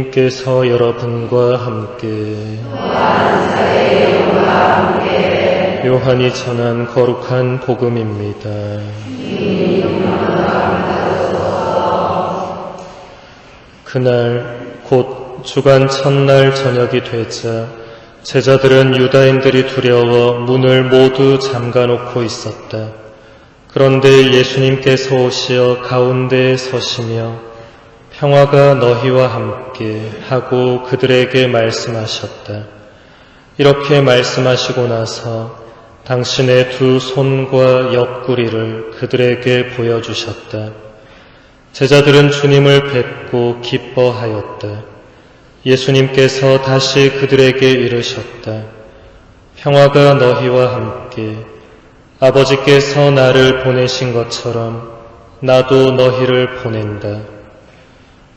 주님께서 여러분과 함께 요한이 전한 거룩한 복음입니다. 그날 곧 주간 첫날 저녁이 되자 제자들은 유다인들이 두려워 문을 모두 잠가놓고 있었다. 그런데 예수님께서 오시어 가운데에 서시며 평화가 너희와 함께 하고 그들에게 말씀하셨다. 이렇게 말씀하시고 나서 당신의 두 손과 옆구리를 그들에게 보여주셨다. 제자들은 주님을 뵙고 기뻐하였다. 예수님께서 다시 그들에게 이르셨다. 평화가 너희와 함께, 아버지께서 나를 보내신 것처럼 나도 너희를 보낸다.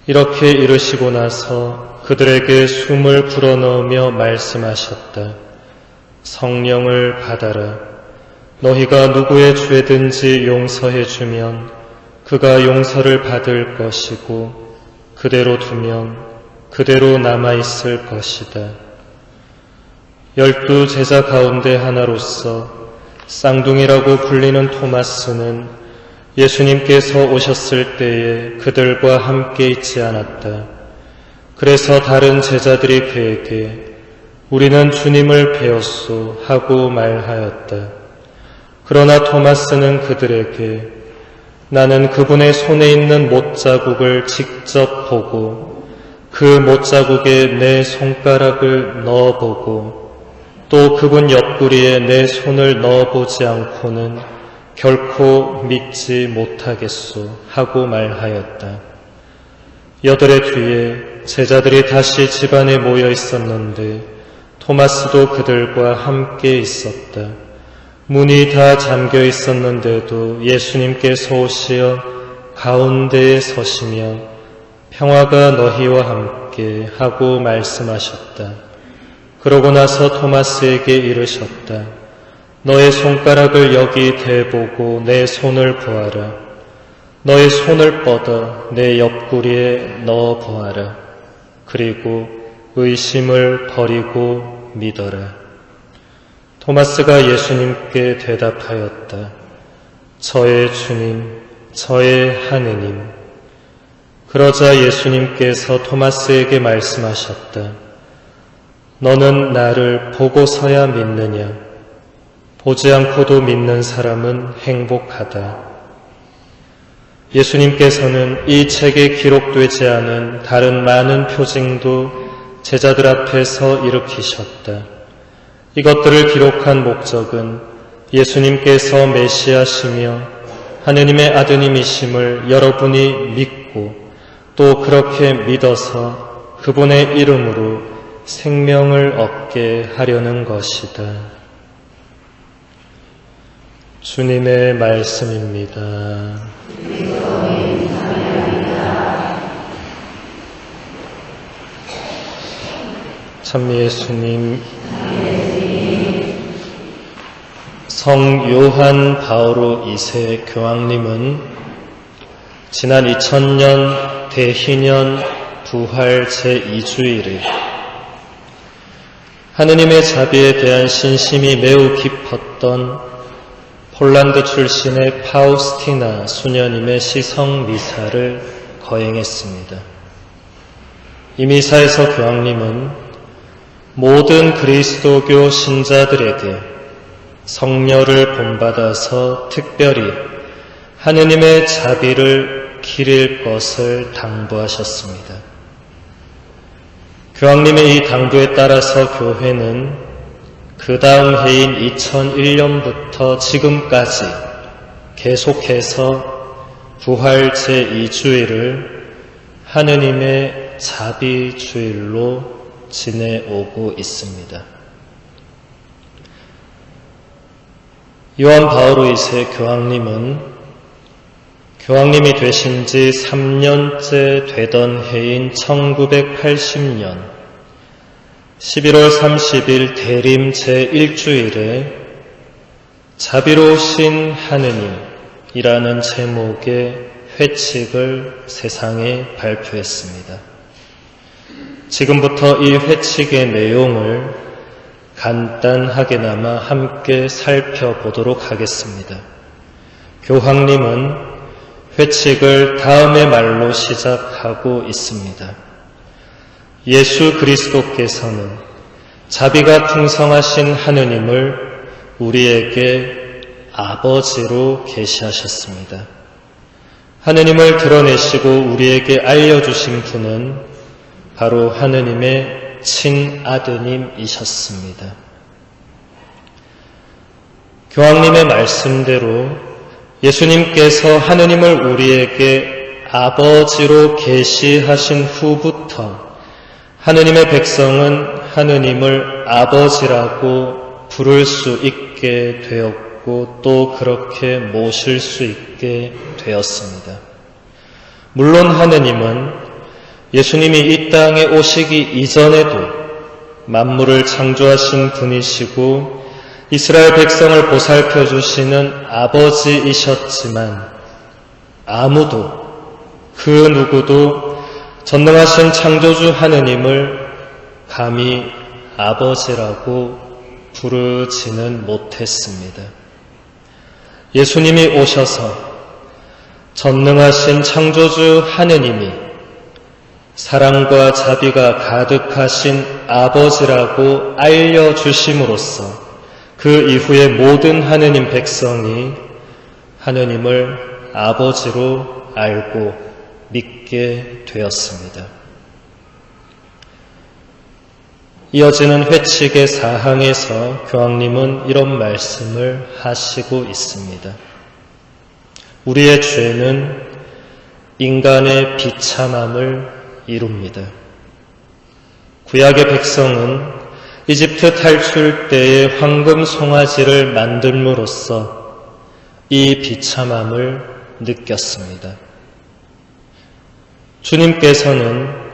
이렇게 이르시고 나서 그들에게 숨을 불어넣으며 말씀하셨다. 성령을 받아라. 너희가 누구의 죄든지 용서해 주면 그가 용서를 받을 것이고 그대로 두면 그대로 남아있을 것이다. 12 제자 가운데 하나로서 쌍둥이라고 불리는 토마스는 예수님께서 오셨을 때에 그들과 함께 있지 않았다. 그래서 다른 제자들이 그에게 우리는 주님을 배웠소 하고 말하였다. 그러나 토마스는 그들에게 나는 그분의 손에 있는 못자국을 직접 보고 그 못자국에 내 손가락을 넣어보고 또 그분 옆구리에 내 손을 넣어보지 않고는 결코 믿지 못하겠소 하고 말하였다. 8해 뒤에 제자들이 다시 집안에 모여 있었는데 토마스도 그들과 함께 있었다. 문이 다 잠겨 있었는데도 예수님께서 오시어 가운데에 서시며 평화가 너희와 함께 하고 말씀하셨다. 그러고 나서 토마스에게 이르셨다. 너의 손가락을 여기 대보고 내 손을 보아라. 너의 손을 뻗어 내 옆구리에 넣어 보아라. 그리고 의심을 버리고 믿어라. 토마스가 예수님께 대답하였다. 저의 주님, 저의 하느님. 그러자 예수님께서 토마스에게 말씀하셨다. 너는 나를 보고서야 믿느냐? 보지 않고도 믿는 사람은 행복하다. 예수님께서는 이 책에 기록되지 않은 다른 많은 표징도 제자들 앞에서 일으키셨다. 이것들을 기록한 목적은 예수님께서 메시아시며 하느님의 아드님이심을 여러분이 믿고 또 그렇게 믿어서 그분의 이름으로 생명을 얻게 하려는 것이다. 주님의 말씀입니다. 참 예수님, 성 요한 바오로 2세 교황님은 지난 2000년 대희년 부활 제2주일에 하느님의 자비에 대한 신심이 매우 깊었던 폴란드 출신의 파우스티나 수녀님의 시성 미사를 거행했습니다. 이 미사에서 교황님은 모든 그리스도교 신자들에게 성녀를 본받아서 특별히 하느님의 자비를 기릴 것을 당부하셨습니다. 교황님의 이 당부에 따라서 교회는 그 다음 해인 2001년부터 지금까지 계속해서 부활 제2주일을 하느님의 자비주일로 지내오고 있습니다. 요한 바오로 2세 교황님은 교황님이 되신 지 3년째 되던 해인 1980년 11월 30일 대림 제1주일에 자비로우신 하느님이라는 제목의 회칙을 세상에 발표했습니다. 지금부터 이 회칙의 내용을 간단하게나마 함께 살펴보도록 하겠습니다. 교황님은 회칙을 다음의 말로 시작하고 있습니다. 예수 그리스도께서는 자비가 풍성하신 하느님을 우리에게 아버지로 계시하셨습니다. 하느님을 드러내시고 우리에게 알려주신 분은 바로 하느님의 친아드님이셨습니다. 교황님의 말씀대로 예수님께서 하느님을 우리에게 아버지로 계시하신 후부터 하느님의 백성은 하느님을 아버지라고 부를 수 있게 되었고 또 그렇게 모실 수 있게 되었습니다. 물론 하느님은 예수님이 이 땅에 오시기 이전에도 만물을 창조하신 분이시고 이스라엘 백성을 보살펴 주시는 아버지이셨지만 아무도 그 누구도 전능하신 창조주 하느님을 감히 아버지라고 부르지는 못했습니다. 예수님이 오셔서 전능하신 창조주 하느님이 사랑과 자비가 가득하신 아버지라고 알려주심으로써 그 이후에 모든 하느님 백성이 하느님을 아버지로 알고 믿게 되었습니다. 이어지는 회칙의 사항에서 교황님은 이런 말씀을 하시고 있습니다. 우리의 죄는 인간의 비참함을 이룹니다. 구약의 백성은 이집트 탈출 때의 황금 송아지를 만들므로써 이 비참함을 느꼈습니다. 주님께서는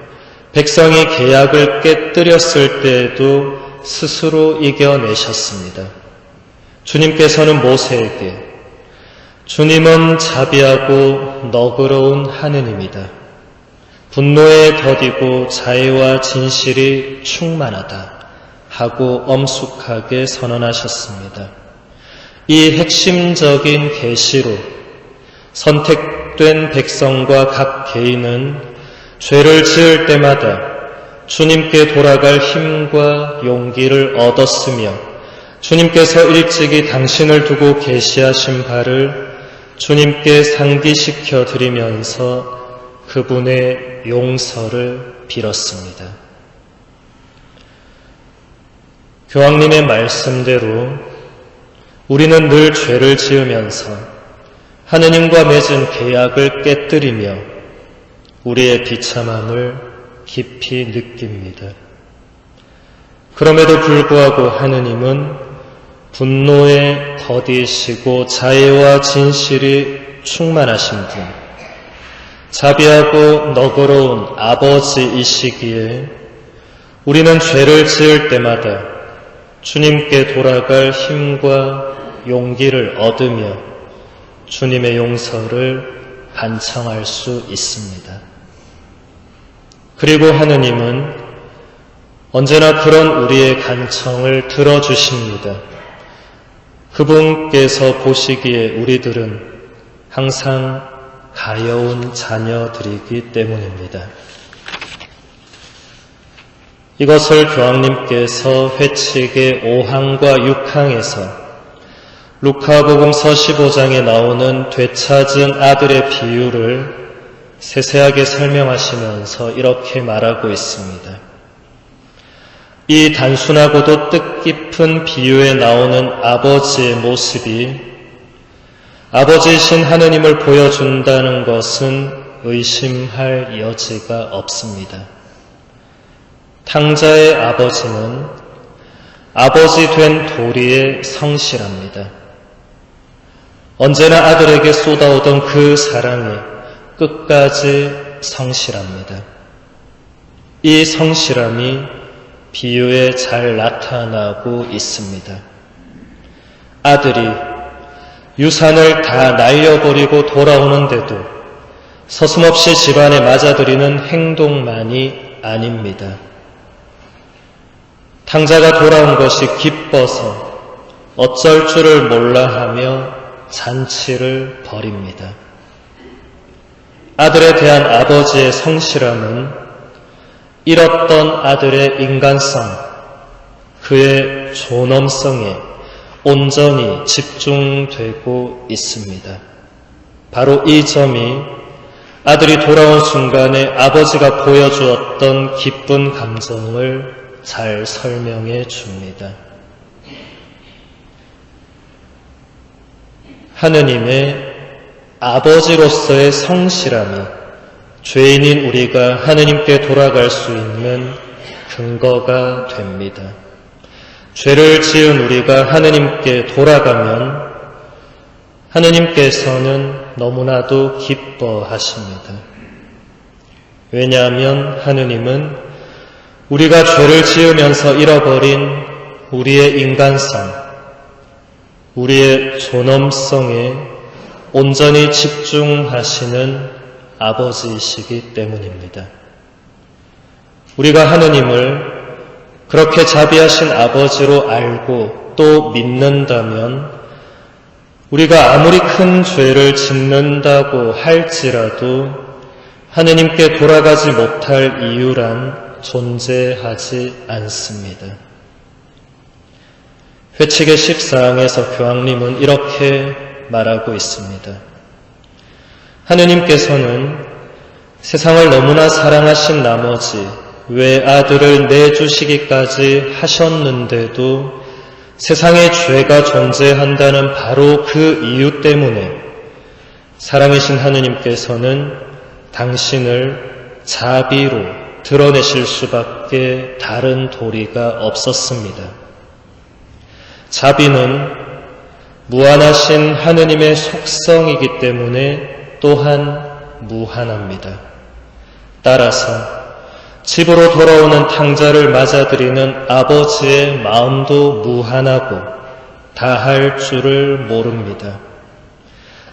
백성이 계약을 깨뜨렸을 때에도 스스로 이겨내셨습니다. 주님께서는 모세에게 주님은 자비하고 너그러운 하느님이다. 분노에 더디고 자애와 진실이 충만하다 하고 엄숙하게 선언하셨습니다. 이 핵심적인 계시로 선택된 백성과 각 개인은 죄를 지을 때마다 주님께 돌아갈 힘과 용기를 얻었으며 주님께서 일찍이 당신을 두고 계시하신 바를 주님께 상기시켜 드리면서 그분의 용서를 빌었습니다. 교황님의 말씀대로 우리는 늘 죄를 지으면서 하느님과 맺은 계약을 깨뜨리며 우리의 비참함을 깊이 느낍니다. 그럼에도 불구하고 하느님은 분노에 더디시고 자애와 진실이 충만하신 분, 자비하고 너그러운 아버지이시기에 우리는 죄를 지을 때마다 주님께 돌아갈 힘과 용기를 얻으며 주님의 용서를 간청할 수 있습니다. 그리고 하느님은 언제나 그런 우리의 간청을 들어주십니다. 그분께서 보시기에 우리들은 항상 가여운 자녀들이기 때문입니다. 이것을 교황님께서 회칙의 5항과 6항에서 루카복음서 15장에 나오는 되찾은 아들의 비유를 세세하게 설명하시면서 이렇게 말하고 있습니다. 이 단순하고도 뜻깊은 비유에 나오는 아버지의 모습이 아버지이신 하느님을 보여준다는 것은 의심할 여지가 없습니다. 탕자의 아버지는 아버지 된 도리에 성실합니다. 언제나 아들에게 쏟아오던 그 사랑에 끝까지 성실합니다. 이 성실함이 비유에 잘 나타나고 있습니다. 아들이 유산을 다 날려버리고 돌아오는데도 서슴없이 집안에 맞아들이는 행동만이 아닙니다. 탕자가 돌아온 것이 기뻐서 어쩔 줄을 몰라 하며 잔치를 벌입니다. 아들에 대한 아버지의 성실함은 잃었던 아들의 인간성, 그의 존엄성에 온전히 집중되고 있습니다. 바로 이 점이 아들이 돌아온 순간에 아버지가 보여주었던 기쁜 감정을 잘 설명해 줍니다. 하느님의 아버지로서의 성실함이 죄인인 우리가 하느님께 돌아갈 수 있는 근거가 됩니다. 죄를 지은 우리가 하느님께 돌아가면 하느님께서는 너무나도 기뻐하십니다. 왜냐하면 하느님은 우리가 죄를 지으면서 잃어버린 우리의 인간성, 우리의 존엄성에 온전히 집중하시는 아버지이시기 때문입니다. 우리가 하느님을 그렇게 자비하신 아버지로 알고 또 믿는다면 우리가 아무리 큰 죄를 짓는다고 할지라도 하느님께 돌아가지 못할 이유란 존재하지 않습니다. 회칙의 14항에서 교황님은 이렇게 말하고 있습니다. 하느님께서는 세상을 너무나 사랑하신 나머지 외아들을 내주시기까지 하셨는데도 세상에 죄가 존재한다는 바로 그 이유 때문에 사랑이신 하느님께서는 당신을 자비로 드러내실 수밖에 다른 도리가 없었습니다. 자비는 무한하신 하느님의 속성이기 때문에 또한 무한합니다. 따라서 집으로 돌아오는 탕자를 맞아들이는 아버지의 마음도 무한하고 다할 줄을 모릅니다.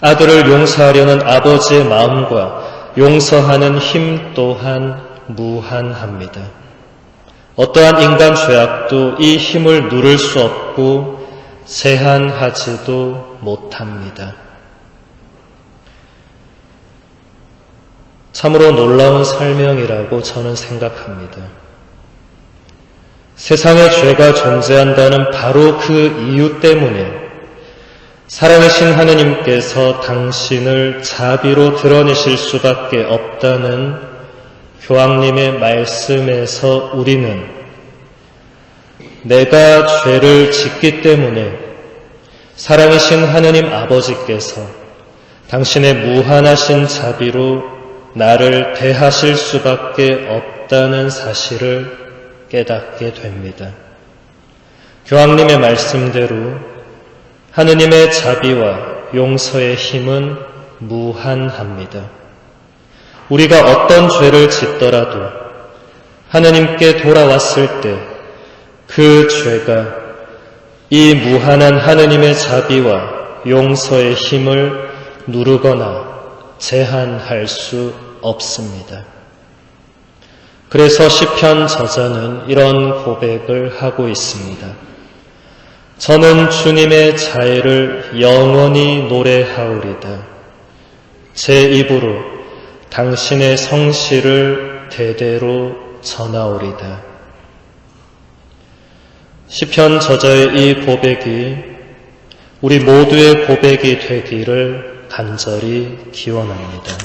아들을 용서하려는 아버지의 마음과 용서하는 힘 또한 무한합니다. 어떠한 인간 죄악도 이 힘을 누를 수 없고 제한하지도 못합니다. 참으로 놀라운 설명이라고 저는 생각합니다. 세상에 죄가 존재한다는 바로 그 이유 때문에 사랑하신 하느님께서 당신을 자비로 드러내실 수밖에 없다는 교황님의 말씀에서 우리는 내가 죄를 짓기 때문에 사랑하신 하느님 아버지께서 당신의 무한하신 자비로 나를 대하실 수밖에 없다는 사실을 깨닫게 됩니다. 교황님의 말씀대로 하느님의 자비와 용서의 힘은 무한합니다. 우리가 어떤 죄를 짓더라도 하느님께 돌아왔을 때 그 죄가 이 무한한 하느님의 자비와 용서의 힘을 누르거나 제한할 수 없습니다. 그래서 시편 저자는 이런 고백을 하고 있습니다. 저는 주님의 자애를 영원히 노래하오리다. 제 입으로 당신의 성실을 대대로 전하오리다. 시편 저자의 이 고백이 우리 모두의 고백이 되기를 간절히 기원합니다.